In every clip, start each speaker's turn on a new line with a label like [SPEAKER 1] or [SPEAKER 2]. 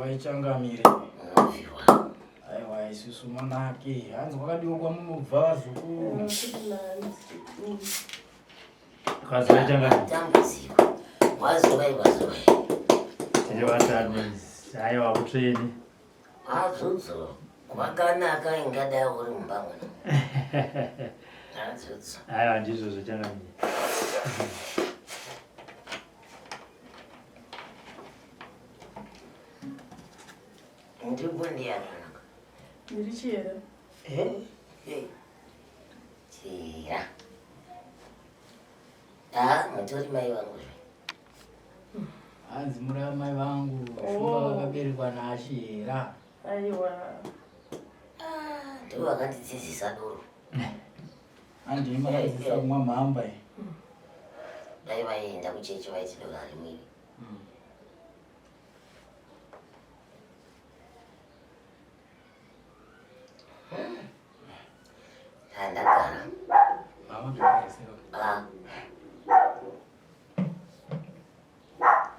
[SPEAKER 1] Waichangamire. Aiwa isusu manake. Hanzi wakadiwa kwa mubva zukuru. Kazi wachangamire.
[SPEAKER 2] Tambuziko. Wazowai.
[SPEAKER 1] Tiri vatanu. Aiwa kutreni.
[SPEAKER 2] Azudzo. Kwakanaka ingada uri mumbango. Azudzo.
[SPEAKER 1] Aiwa ndizvo zvachangamire.
[SPEAKER 2] Ndiri yakanaka.
[SPEAKER 3] Ndiri Chira.
[SPEAKER 2] Chira. Mutori mai vangu.
[SPEAKER 1] Hanzi muri mai vangu. Shumba vakaberekwa naChira.
[SPEAKER 3] Aiwa.
[SPEAKER 2] Ndivo vakandidzidzisa doro.
[SPEAKER 1] Handii makadzidzisa kumwa mhamba.
[SPEAKER 2] Dai vaenda kuchechi vaiti doro harimwiri. Handagara.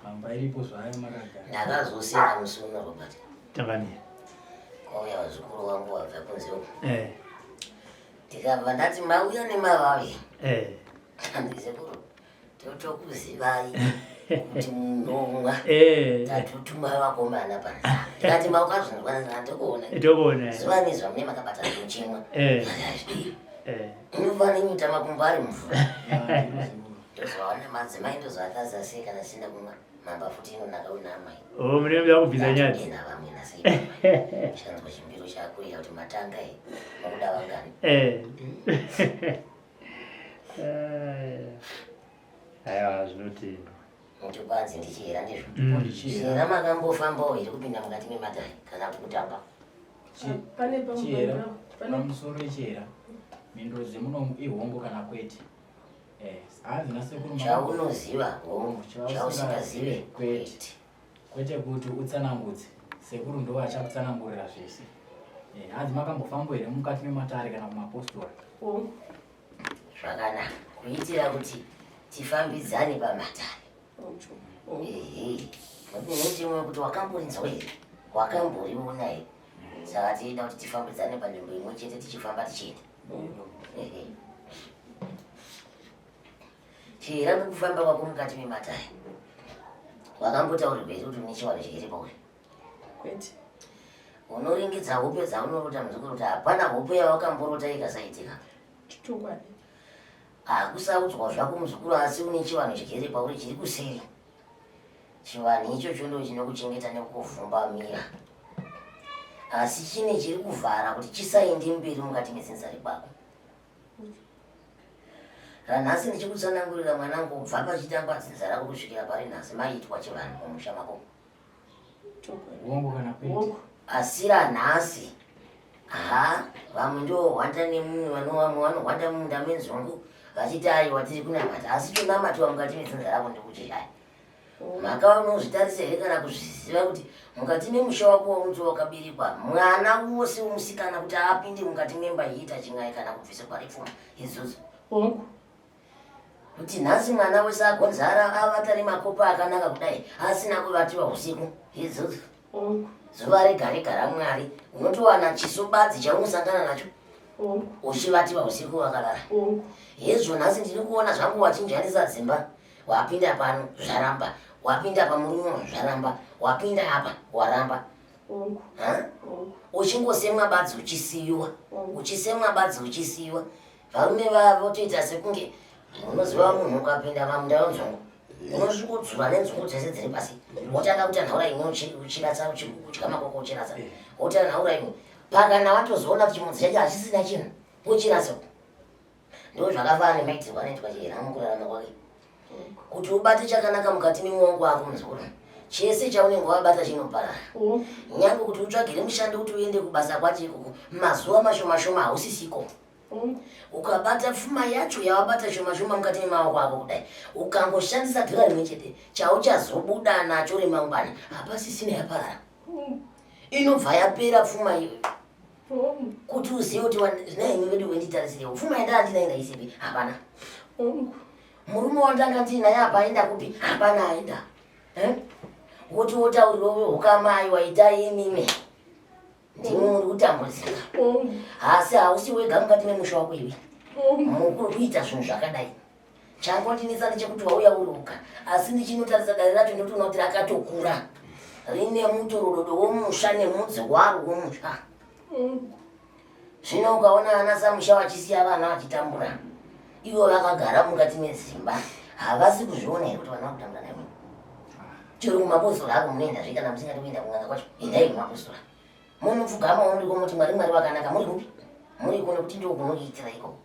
[SPEAKER 1] Mhamba iripo zvayo makagara.
[SPEAKER 2] Ndakazoseka musi uno Robert.
[SPEAKER 1] Tanganire.
[SPEAKER 2] Kwauya wazukuru wangu wabva kunze uko. Ndikabva ndati mauya nemavavi. Handisekuru. Totokuzivai kuti munomwa. Tatutuma vakomana panza. Ndikati maukazvinzwa ndokuona.
[SPEAKER 1] Tokuona.
[SPEAKER 2] Zuva nezva mune makabata muchimwa. Unofana nyuta makumbo ari mvura. Ndozoona madzimai ndozvakazaseka kana sina kumwa. Mamba futi inonaka unamai.
[SPEAKER 1] Munoenda kubvisa nyadzi.
[SPEAKER 2] Ina vamwe nasei. Shanzwa chimbiro chako ya kuti matanga mukuda vangani.
[SPEAKER 1] Aiwa zvinoti.
[SPEAKER 2] Muti kwanzi ndichira ndizvo. Chira makambofambawo iri kupinda mukati memadai kana kutamba.
[SPEAKER 3] Pane
[SPEAKER 1] Chira. Pamusoro Chira. Mindo dzemunomu ihongo kana kwete. Hanzi nasekuru
[SPEAKER 2] chaunoziva hongo chausingazive
[SPEAKER 1] kwete. Kwete kuti utsanangudze. Sekuru ndo achakutsanangurira zvese. Hanzi makambofamba here mukati mematare kana kumapostori.
[SPEAKER 2] Zvakanaka. Kuitira kuti tifambidzane pamatare. Nekuti mwe kuti wakamborinzwa here. Wakamboriona here. Saka tiida kuti tifambidzane panzvimbo imwe chete tichifamba tichienda. Chira nekufamba kwako mukati mematare. Wakambotaurirwa here kuti une chiwano chiri pauri.
[SPEAKER 3] Kwete.
[SPEAKER 2] Unoringidza hope dzaunorota muzukuru kuti hapana hope yawakamborota ikasaitika.
[SPEAKER 3] Chitongwani.
[SPEAKER 2] Hakusaudzwa zvako muzukuru asi une chiwano chigere pauri chiri kuseri. Chiwano ichocho ndo chinokuchengeta nekuvhumba mira. Asi chine chiri kuvhara kuti chisaende mberi mukati mezinzari kwako. Ranhasi ndichikutsanangurira mwanangu kubva pachitangwa dzinza rako kusvikira pari nhasi maitwa chivanhu pamusha mako.
[SPEAKER 1] Hongo kana kwete.
[SPEAKER 2] Asi ranhasi. Vamwe ndo hwanda nemunhu vanohwanda munda menzungu vachiti aiwa tiri kunamata asi tonamatiwa mukati medzinza rako ndekuti hai. Maka unozvitarise here kana kuzviziva kuti mukati memusha wako waunzi wakaberekwa mwana wose womusikana kuti apinde mukati memba iita chingai kana kubvisa pari pfuma izvozvo. Kuti nhasi mwana wese agonzara avatari makopa akanaka kudai asina kuvatiwa usiku izvozvo. Zuva rega rega raMwari unotowana chisobadzi chaunosangana nacho uchivatiwa usiku wakalala. Hezvo nhasi ndiri kuona zvangu wachinjanisa dzimba. Wapinda pano zvaramba, wapinda pamurume zvaramba, wapinda apa waramba. Uchingosemwa badzi uchisiyiwa, uchisemwa badzi uchisiyiwa. Varume vavo toita sekunge unoziva munhu ukapinda pamunda wenzungu unosvikodzura nenzungu dzese dziri pasi. Wotanga kuti nhaura imwe uchiratsa uchitya makoko uchiratsa. Wotanga nhaura imwe pakana watozoona kuti chimudzi chacho hachisina chinhu uchiratsa. Ndo zvakafanana nemaitirwo anoitwa Chira mukurarama kwake. Kuti ubate chakanaka mukati memwongo wako muzukuru. Chese chaunenge wabata chinoparara. Nyange kuti utsvagire mushando kuti uende kubasa kwacho ikoko mazuva mashoma shoma hausisiko. Ukabata pfuma yacho yawabata shoma shoma mukati memaoko ako kudai ukangoshandisa dhora rimwe chete chauchazobuda nacho remangwana hapasisina yaparara. Inobva yapera pfuma iyo. Kuti uzive kuti naimi vedu wenditarisire pfuma yandandinaenda isipi hapana. Murume wandanga ndinaye apa aenda kupi hapana aenda. kuti wotaurirwa ukamai waita imime ndimi muri kutambudzika asi hausi wega mukati memusha wako iwe mukuri kuita zvinhu zvakadai changondinisa ndechekuti wauya uruka asi ndichinotarisa dare racho ndotoona kuti rakatokura rine mutorododo womusha nemudzi waro womusha zvino ukaona ana samusha vachisiya vana vachitambura ivo vakagara mukati medzimba havasi kuzviona here kuti vana vakutambura navo chero kumapostora ako munoenda zve kana musingati kuenda kunganga kwacho endai kumapostora munopfugama muriko muti mwari vakanaka muri kupi muri kuno kuti ndo kunoitira iko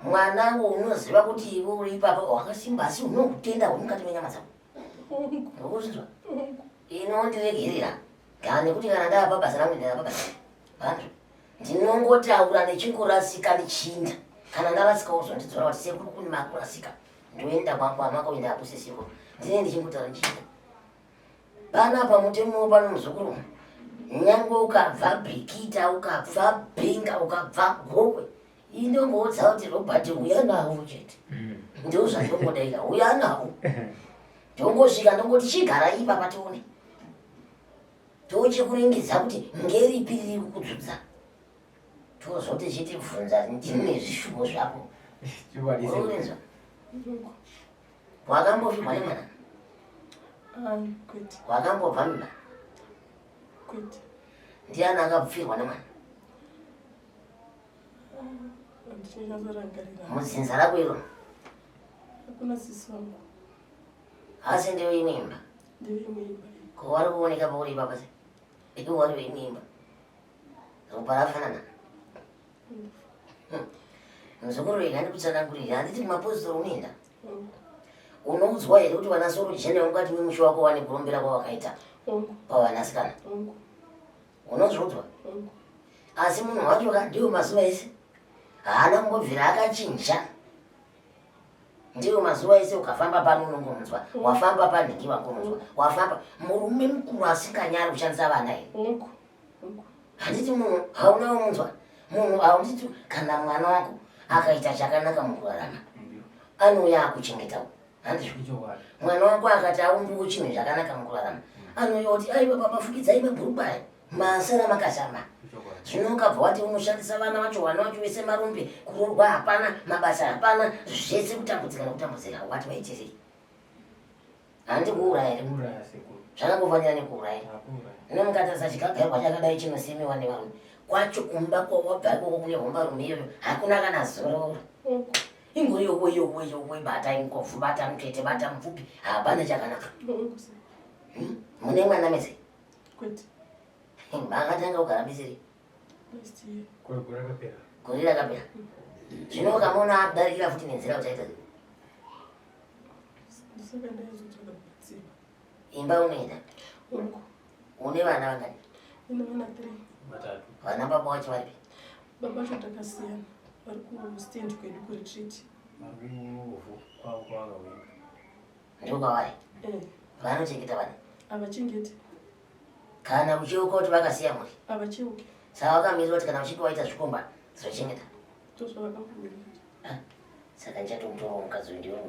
[SPEAKER 2] mwanangu unoziva kuti iwe uri ipapa wakasimba asi unokutenda uri mukati menyama dzako ndokuzinzwa inondiregerera nekuti kana ndaapa basa rangu ndaapa basa vantu ndinongotaura nechingorasika ndichinda kana ndarasika uzondidzora kuti sekuru kuni makurasika ndoenda kwangu amakaenda aposesiko ndine ndichingotaura ndichinda panapa mutemo pano muzukuru nyange ukabva bhikita ukabva bhinga ukabva gokwe inongoudza kuti robert uya nawo chete ndo zvandongodaika uya nawo ndongosvika ndongoti chigara ipapa tione tochikuringidza kuti ngeripi riri kukudzudza tozoti chitibvunza ndine zvishuvo zvako urinzwa wakambofirwa nemwana wakambobva mimba ndiani akapfirwa nemwana mudzinza rako iro asi ndiwe imimba ko wari kuoneka pauri ipapa se iwe wari weimimba ropa rafanana muzukuru rega ndikutsanangurira handiti kumapostori unoenda unoudzwa here kuti vanasoro jene ungati memusha wako wane kurombera kwawakaita pavanasikana unozvodzwa asi munhu wacho ka ndiwo mazuva ese haana kungobvira akachinja ndiwo mazuva ese ukafamba pano unongomunzwa wafamba panhingi vangomunzwa wafamba murume mukuru asinganyari kushandisa vana here handiti munhu haunaomunzwa munhu haunditi kana mwana wako akaita chakanaka mukurarama anouya akuchengetawo handizvo mwana wako akati aumbiwo chinhu zvakanaka mukurarama anouya kuti aiwa papafukidzai mabhurukwa aya masara makashama zvino ukabva wati unoshandisa vana vacho vana vacho vese marumbe kurorwa hapana mabasa hapana zvese kutambudzika nekutambudzika wati waitirei handikuuraya here zvakangofanira nekuuraya nemukatasa chikagarwa chakadai chinosimiwa nevarume kwacho kumba kwawabva ikoko kune hombarume iyoyo hakuna kana zororo ingoriyowe bata inkofu bata mutete bata mupfupi hapana chakanaka mune mwana mese makatanga kugara misiri gore rakapera zvino ukamona akudarikira futi nenzira uchaita imba unoenda une vana vangani vana baba vacho varipi
[SPEAKER 3] baba vacho takasiyana vari kustand kwedu kuretreat
[SPEAKER 2] ndiko kwavari vanochengeta vana
[SPEAKER 3] havachengeti
[SPEAKER 2] kana uchiuka kuti vakasiya muri
[SPEAKER 3] havacheuki
[SPEAKER 2] saka vakamirira kuti kana uchiti waita zvikomba zvochengeta
[SPEAKER 3] tozvavakakumirira
[SPEAKER 2] saka ndichatomutorawo mukadzi wendiwe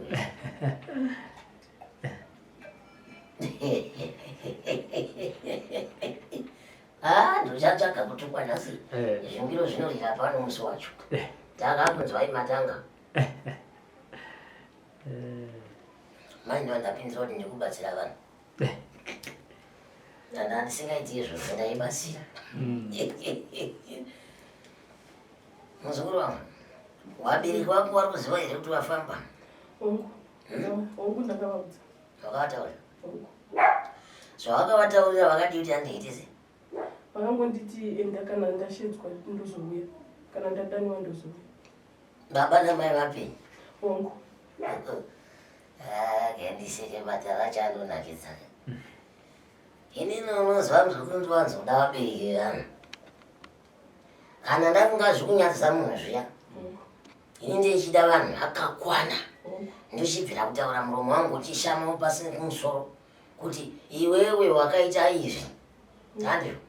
[SPEAKER 2] ndochatsvaga kuti kwanhasi zvimbiro zvinorira pano musi wacho takakunzwai matanga mai ndo ndapinzira kuti ndikubatsira vanhu danda ndisingaiti izvo ndaibasira muzukuru wangu wabereki wako wari kuziva here kuti wafamba
[SPEAKER 3] hongu ndakavaudza
[SPEAKER 2] vakavataurira zvavakavataurira vakadi kuti handiiti se
[SPEAKER 3] vakangonditi enda kana ndashedzwa ndozouya kana ndadaniwa ndozouya
[SPEAKER 2] baba namai vapenyu
[SPEAKER 3] hongu
[SPEAKER 2] gendiseke matara chandonakidza inini unozwa muzukuru ndiwanzoda vabereki vanhu kana ndafunga zvikunyadzisa munhu zviya ini ndichida vanhu vakakwana ndochibvira kutaura muromo wangu uchishamawo pasina kumusoro kuti iwewe wakaita izvi handizvo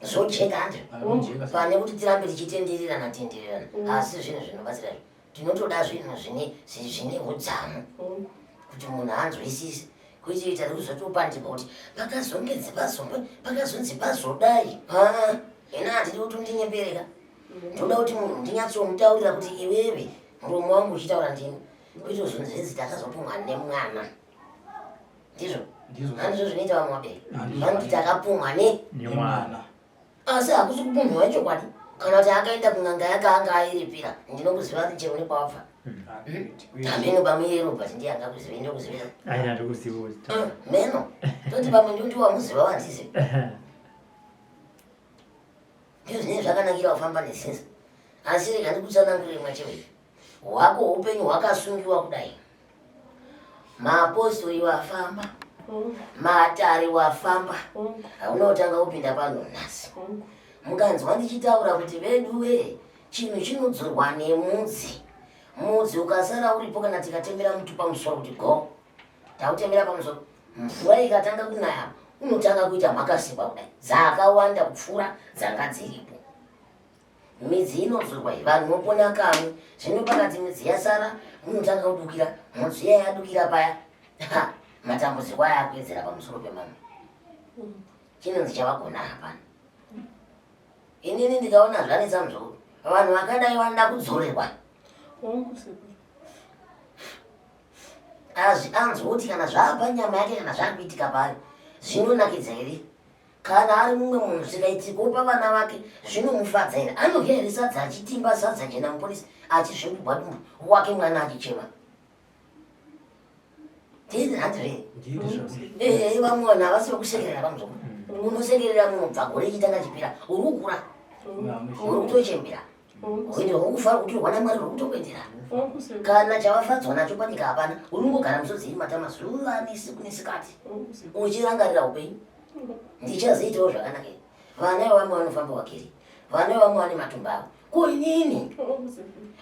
[SPEAKER 2] zvocheka handizvo pane kuti tirambe tichitendererana tendererana asi zvinhu zvinobatsira izvo tinotoda zvinhu zvine udzamu kuti munhu anzwisise kuchiita rikuzotopandika kuti pakazonzi pazodai ina handidi kuti undinyebereka ndoda kuti munhu ndinyatsomutaurira kuti iwewe muromo wangu uchitaura ndini kuito zvonzi takazopumwa nemwana ndizvo handizvo zvinoita vamwe vabereki vanoti takapumwa
[SPEAKER 1] nemwana
[SPEAKER 2] asi hakusi kupumhiwa chokwadi kana kuti akaenda kun'anga yake anga airipira ndinokuziva kuti chero nekwabva ameno pamwe yerobert ndiye angakuzive ndokuzivira
[SPEAKER 4] aina ndikuziva
[SPEAKER 2] meno toti pamwe ndiwamuziva wandizi ndizvo zvinenge zvakanakira kufamba nesinza asi rega ndikutsanangurire mwachewe hwako upenyu hwakasungiwa kudai maapostori wafamba maatari wafamba haunotanga kupinda pano nhasi mukanzwa ndichitaura kuti veduwe chinhu chinodzorwa nemudzi mudzi ukasara uripo kana tikatembera mutu pamusoro kuti go tautembera pamusoro mvura ikatanga kunaya unotanga kuita mhakasikwa kudai dzakawanda kupfuura dzanga dziripo midzi inodzorwa vanhu nopona kamwe zvino pakati midzi yasara unotanga kudukira mudzi iya yadukira paya matambudziko aya akuedzera pamusoro pemamwe chinonzi chavagona hapana inini ndikaona zvanetsa muzvoro vanhu vakadai vanoda kudzorerwa anzoti kana zvaapa nyama yake kana zvakuitika pari zvinonakidza here kana ari mumwe munhu zvikaitiko pavana vake zvinomufadza here anodya here sadza achitimba sadza jena mupolisi achizvimbubwa dumbu wake mwana achichema tiri handire vamwe vanhu havasi vekusekerera pamuzoko unosekerera munhu bva gore chitanga chipira uri kukura uri kutochembera uende hokufara kuti rwana mwari ruri kutokuendera kana chavafadzwa nacho panyika hapana uri ngogara misodzi matama zuva nesiku nesikati uchirangarira upenyu ndichazoitawo zvakanaka vana vevamwe vanofamba wakiri vana vevamwe vane matumba avo kuinini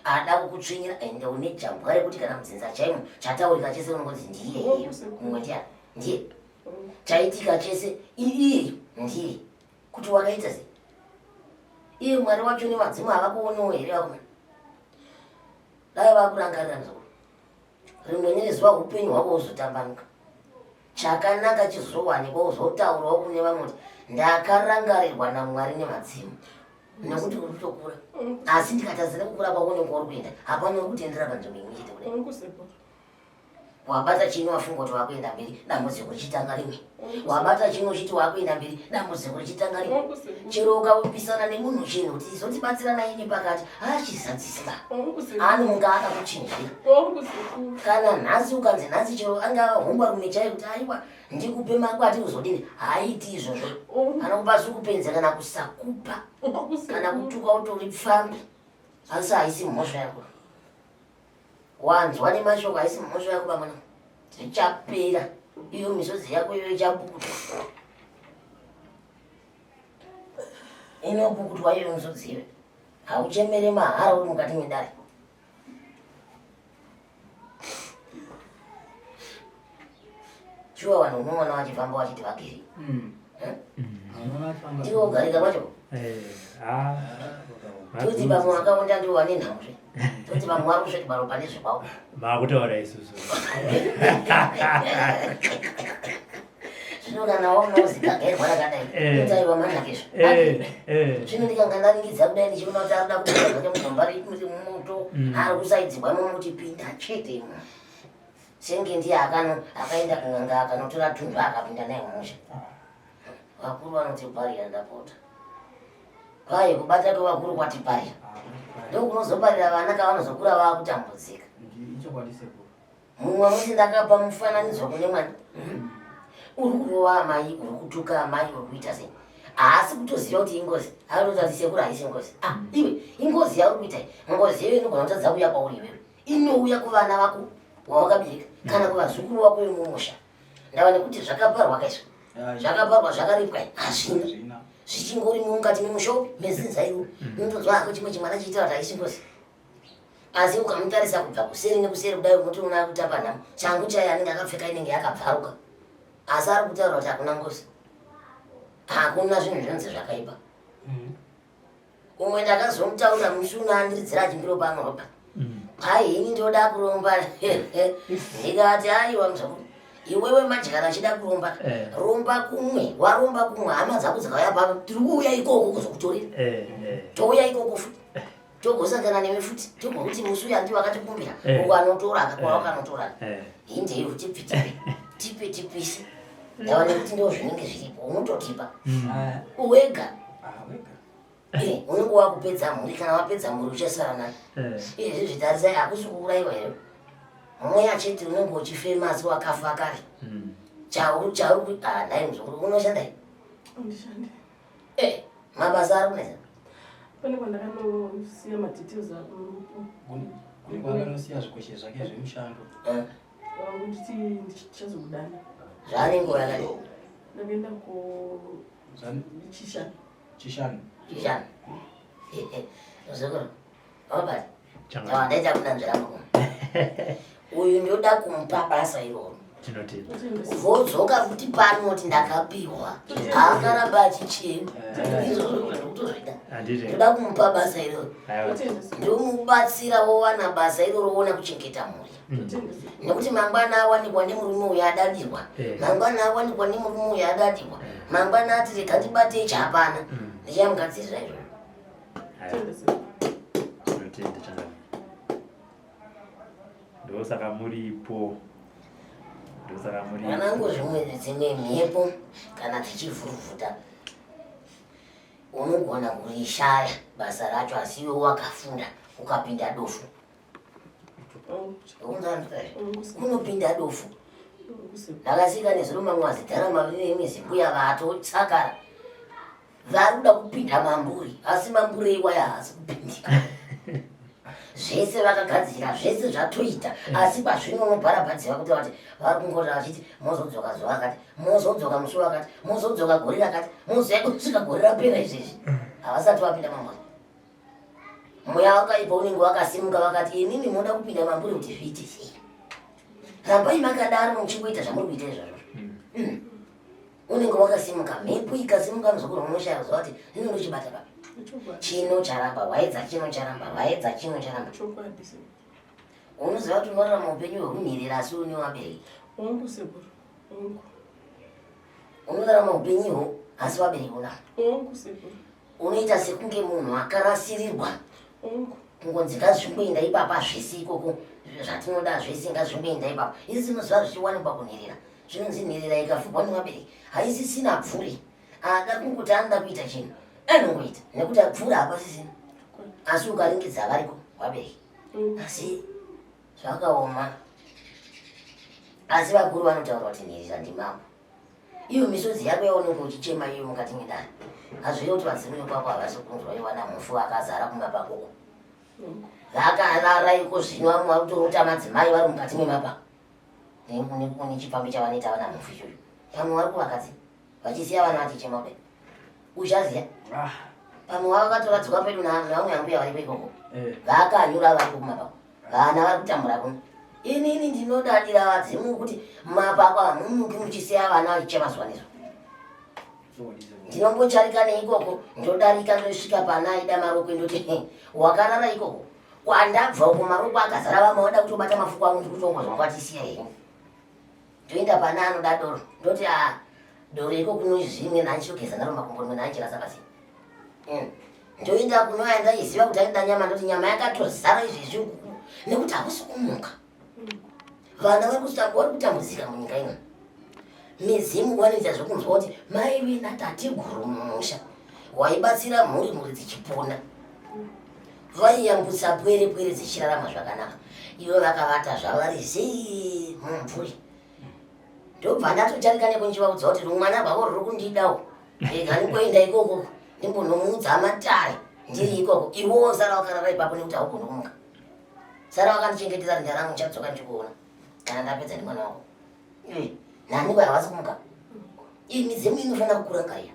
[SPEAKER 2] ada kukutsvinyira ende une jambwa rekuti kana mudzinza chaimo chataurika chese unongozi ndiye mumwe ndiani ndiye chaitika chese iye ndiye kuti wakaita sei iye mwari wacho nevadzimu havakuonewo here vakomana dai vakurangarira nzoro rimwe nezuva upenyu hwako uzotambanuka chakanaka chizowanikwa uzotaurawo kune vamwe kuti ndakarangarirwa namwari nemadzimu nekuti uri kutokura asi ndikatazira kukura kwako nenga uri kuenda hapana uri kutendera panzvimbo imwe chete kudai wabata chino wafunga kuti wakuenda mberi dambudziko richitanga rimwe wabata chino uchiti wakuenda mberi dambudziko richitanga rimwe chero ukaupisana nemunhu chinhu kuti izotibatsirana ini pakati achizadzisika anonga akakuchinjira kana nhasi ukanzi nhasi chero angava hongwa rume chaiyo kuti aiwa ndikupe makwati uzodini haaiti izvozvo anokupa zvikupenza kana kusakupa kana kutuka utori pfambi asi haisi mhosva yako wanzwa nemashoko haisi mhosva yako pamwana zvichapera iyo misodzi yako iyo ichabukuta inobukutwa iyo misodzi iyo hauchemere mahara uri mukati medare shuwa vanhu unoona vachifamba vachiti vageri ndiwo ugarika kwacho toti vamwe vakaonda ndiwo vane nhamuzve toti vamwe vari kusveti baro pane zvikwavo
[SPEAKER 4] maakutaura isusu
[SPEAKER 2] zvino kana waunozikagerwa rakadai utaiwa manakizvo zvino ndikanga ndaringidza kudai ndichiona kuti arida kuaa chemunomba riri mumoto ari kusaidzirwa momuti pinda chete imwe senge ndiye akaenda kun'anga akanotora dhumbu akapinda naye musha vakuru vanoti parira ndapota kwai kubata kwevakuru kwati parira ndokunozoparira vana kavanozokura vakutambudzika mumwe musi ndakapa mufananidzo kune mwana uri kurova amai uri kutuka amai uri kuita sei haasi kutoziva kuti ingozi aitoti sekuru haisi ngozi iwe ingozi yauri kuita ngozi yeyo inogona kutadza kuuya kwauri iwewe inouya kuvana vako wawakabereka kana kuvazukuru vako vemumusha ndava nekuti zvakaparwa kaizvo zvakaparwa zvakaripwa hazvina zvichingori mukati memushopi mezinza iro unotonzwa hako chimwe chimwana chiita kuti haisi ngozi asi ukamutarisa kubva kuseri nekuseri kudai unoti una kutapa nhamo changu chai anenge akapfeka inenge yakabvaruka asi ari kutaura kuti hakuna ngozi hakuna zvinhu zvinonzi zvakaipa umwe ndakazomutaura musi unoandiridzira achimbiro pamoropa hai ini ndoda kuromba ndikati aiwa muzakuru iwewe manje kana chida kurumba rumba kumwe warumba kumwe hama dzako dzakauya pano tiri kuuya ikoko kuzokutorera touya ikoko futi togosangana newe futi togokuti musi uya ndiwo akatikumbira uko anotora akakwara ukanotora hindei kuti tipe tipise ndaone kuti ndo zvinenge zviripo unototipa uwega unenge wakupedza mhuri kana wapedza mhuri uchasara nayo izvi zvitarisai hakusi kuurayiwa here mumwe achiti unenge uchifemasi wakafa kare chauri kuti nai muzukuru unoshandai mabasa ari kunesa
[SPEAKER 3] pane kwandakanosiya madetails akurupo
[SPEAKER 1] kune kwakanosiya zvikweshe zvake zvemushando
[SPEAKER 3] nditi ndichazokudana
[SPEAKER 2] zvaanenge yakadi
[SPEAKER 3] ndakaenda chishanu
[SPEAKER 2] muzukuru wabati ndaita kudanzvirangu uyu ndoda kumupa basa iroro vodzoka kuti panoti ndakapiwa haangaramba achichema izvozvokutozvida ndoda kumupa basa iroro ndomubatsira wowana basa iroro wona kuchengeta mhuri nekuti mangwana awanikwa nemurume uyo adadirwa mangwana awanikwa nemurume uyo adadirwa mangwana ati rega ndibate ichi hapana ndichamugadzirira izvozvo
[SPEAKER 4] ndosaka muripo
[SPEAKER 2] vanangu zvimwe dzimwe mhepo kana tichivhuruvhuta unogona kurishaya basa racho asi iwe wakafunda ukapinda dofu unopinda dofu ndakasika neziromamwazi dhara maviri emezimbuya vatotsakara vari kuda kupinda mamburi asi mamburi iwaya haasi kupindika zvese vakagadzira zvese zvatoita asi pazvino unobharabhadziwa kuti vati vari kungoti vachiti mozodzoka zuva akati mozodzoka musi wakati mozodzoka gore rakati mozoya kusvika gore rapera izvezvi havasati vapinda mamburi mweya wakaipa unenge wakasimuka vakati inini moda kupinda mamburi kuti zviite sei rambai makadaro muchikuita zvamuri kuita izvozvo unenge wakasimuka mhepo ikasimuka muzukuru munoshaya zuva kuti rinenge richibata papi chino charamba waedza chino charamba waedza chino charamba unoziva kuti unorarama upenyu hwekunhirira asi une wabereki unorarama upenyuhwo asi wabereki una unoita sekunge munhu akarasirirwa kungonzi ngazvimboenda ipapa zvese ikoko zvatinoda zvese ngazvimboenda ipapa isi sinoziva zvichiwanikwa kunhirira zvinonzi nhirira ikafugwa newabereki haisisina pfuri ada kunguti anoda kuita chinhu anongoita nekuti apfura hapasisina asi ukaringidza variko wabereki asi zvakaoma asi vakuru vanotaura kuti nhirira ndimambo iyo misodzi yako yaunenge uchichema iyo mukati medare hazviyo kuti vadzimwe kwako havasi kunzwa iwana mufu akazara kumapakoko vakarara iko zvino vamwe vari kutorota madzimai vari mukati memapako nechipambi chavanoita vana mufu ichoyo pamwe vari kuvakadzi vachisiya vana vatichema kudai uchaziya pamwe wakatoradzikwa pedu navamwe yangu yavari peikoko vakanyura vari kumapako vana vari kutambura kuno inini ndinodadira vadzimu kuti mumapako hamunuki muchisiya vana vachichema zuva nezvo ndinombocharika neikoko ndodarika ndosvika pana aida maroko ndoti wakarara ikoko kwandabva uko maroko akazara vama wada kutobata mafuko angu ndikutongozwa kwatisiya here ndoenda pana anoda doro ndoti doro iko kunozvimwe nandichogeza naro makumbo rimwe nandichirasa pasi ndoenda kunoya ndaiziva kuti aida nyama ndoti nyama yakatozara izvezvi nekuti hakusi kumuka vana vari kutambudzika munyika ino mizimu wanoita zvokunzwa kuti maive natateguru mumusha waibatsira mhuri dzichipona vaiyambutsa pwere dzichirarama zvakanaka ivo vakavata zvavari zii mumvuri ndobva ndatotarika nekunchivaudza kuti rumwana rwavo ruri kundidawo ega ndingoenda ikoko ndimbonomuudza amatare ndiri ikoko iwowo sara wakarara ipapo nekuti haukunomuka sara wakandichengetera ndaramo chatsoka ndichikuona kana ndapedza nemwana wako naniko havasi kumuka iyi midzimu inofanira kukurangarira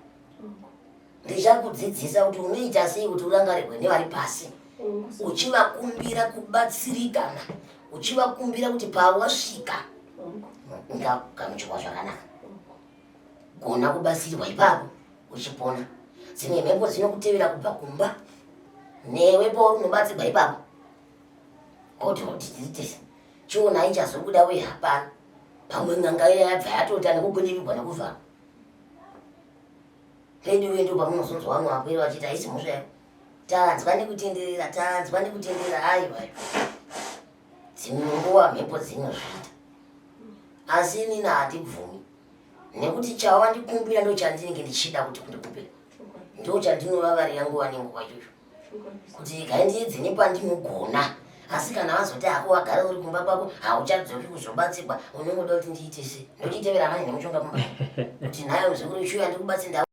[SPEAKER 2] ndichakudzidzisa kuti unoita sei kuti urangarirwe nevari pasi uchivakumbira kubatsirikana uchivakumbira kuti pawasvika ngamuchikwa zvakanaka gona kubatsirwa ipapo uchipona dzimwe mhepo dzinokutevera kubva kumba newe pauri unobatsirwa ipapo kuti chiona ichazobuda we hapana pamwe n'anga yabva yatotanga kukwindirirwa nekuvhara. Hedu endo pamunozonzwa vamwe vapwere vachiti haisi mhosva tanzwa nekutenderera aiwa. Dzimwe nguva mhepo dzinozviita. Asi inini handibvumi. Nekuti chavandikumbira ndo chandinenge ndichida kuti kundikumbira. Ndo chandinovavarira nguva nenguva ichocho. Kuti gaindiedze nepandinogona. Asi kana vazoti hako wagara uri kumba kwako hauchadzoki kuzobatsirwa unongoda kuti ndiite sei. Ndochitevera manje nemushonga kumba. Kuti nayo zvikuru shuya ndikubatsira